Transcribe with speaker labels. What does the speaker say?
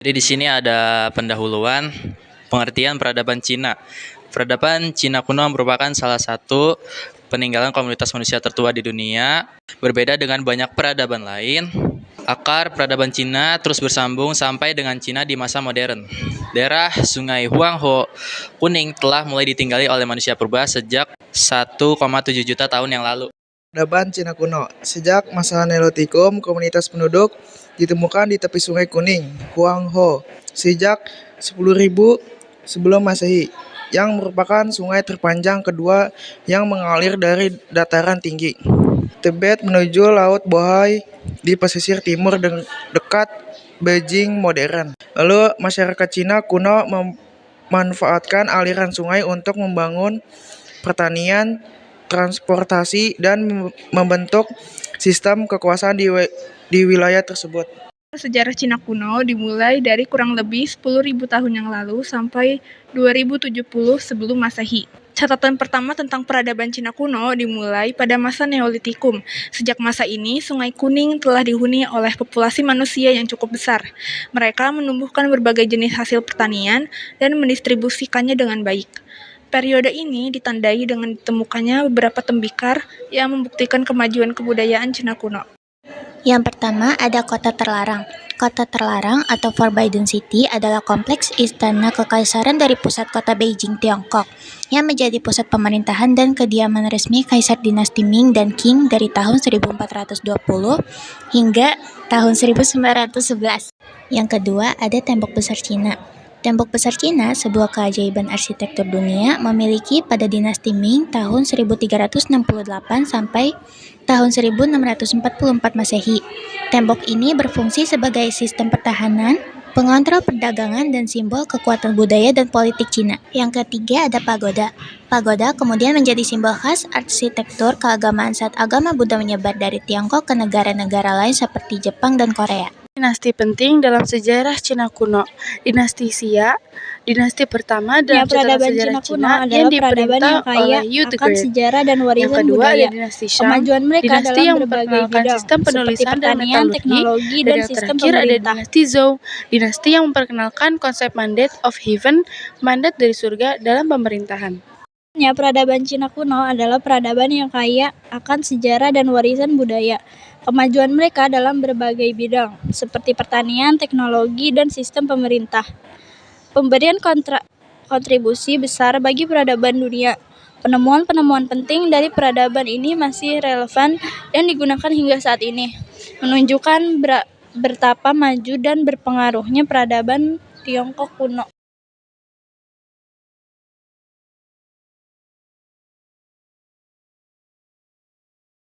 Speaker 1: Jadi di sini ada pendahuluan pengertian peradaban Cina. Peradaban Cina kuno merupakan salah satu peninggalan komunitas manusia tertua di dunia. Berbeda dengan banyak peradaban lain, akar peradaban Cina terus bersambung sampai dengan Cina di masa modern. Daerah Sungai Huanghe Kuning telah mulai ditinggali oleh manusia purba sejak 1,7 juta tahun yang lalu.
Speaker 2: Peradaban Cina kuno. Sejak masa Neolitikum, komunitas penduduk ditemukan di tepi Sungai Kuning, Huanghe, sejak 10.000 sebelum Masehi, yang merupakan sungai terpanjang kedua yang mengalir dari dataran tinggi Tibet menuju Laut Bohai di pesisir timur dekat Beijing modern. Lalu masyarakat Cina kuno memanfaatkan aliran sungai untuk membangun pertanian, transportasi, dan membentuk sistem kekuasaan di wilayah tersebut.
Speaker 3: Sejarah Cina kuno dimulai dari kurang lebih 10.000 tahun yang lalu sampai 2070 sebelum Masehi. Catatan pertama tentang peradaban Cina kuno dimulai pada masa Neolitikum. Sejak masa ini, Sungai Kuning telah dihuni oleh populasi manusia yang cukup besar. Mereka menumbuhkan berbagai jenis hasil pertanian dan mendistribusikannya dengan baik. Periode ini ditandai dengan ditemukannya beberapa tembikar yang membuktikan kemajuan kebudayaan Cina kuno.
Speaker 4: Yang pertama ada Kota Terlarang. Kota Terlarang atau Forbidden City adalah kompleks istana kekaisaran dari pusat kota Beijing, Tiongkok, yang menjadi pusat pemerintahan dan kediaman resmi Kaisar dinasti Ming dan Qing dari tahun 1420 hingga tahun 1911. Yang kedua ada Tembok Besar Cina. Tembok Besar Cina, sebuah keajaiban arsitektur dunia, memiliki pada dinasti Ming tahun 1368 sampai tahun 1644 Masehi. Tembok ini berfungsi sebagai sistem pertahanan, pengontrol perdagangan, dan simbol kekuatan budaya dan politik Cina. Yang ketiga ada pagoda. Pagoda kemudian menjadi simbol khas arsitektur keagamaan saat agama Buddha menyebar dari Tiongkok ke negara-negara lain seperti Jepang dan Korea.
Speaker 5: Dinasti penting dalam sejarah Cina kuno. Dinasti Xia, dinasti pertama dalam catatan sejarah Cina yang diperintah oleh Yu the Great.
Speaker 3: Sejarah dan warisan
Speaker 5: Yang kedua
Speaker 3: budaya.
Speaker 5: ada dinasti Shang,
Speaker 3: Kemajuan mereka
Speaker 5: dinasti
Speaker 3: dalam
Speaker 5: yang
Speaker 3: berbagai
Speaker 5: memperkenalkan
Speaker 3: bidang,
Speaker 5: sistem
Speaker 3: seperti
Speaker 5: penulisan dan
Speaker 3: pertanian,
Speaker 5: metalurgi.
Speaker 3: teknologi,
Speaker 5: Dan
Speaker 3: dan
Speaker 5: yang
Speaker 3: sistem
Speaker 5: terakhir ada
Speaker 3: pemerintah.
Speaker 5: dinasti Zhou, dinasti yang memperkenalkan konsep mandate of heaven, mandat dari surga dalam pemerintahan.
Speaker 3: Peradaban Cina kuno adalah peradaban yang kaya akan sejarah dan warisan budaya. Kemajuan mereka dalam berbagai bidang, seperti pertanian, teknologi, dan sistem pemerintah. Pemberian kontribusi besar bagi peradaban dunia. Penemuan-penemuan penting dari peradaban ini masih relevan dan digunakan hingga saat ini, menunjukkan betapa maju dan berpengaruhnya peradaban Tiongkok kuno.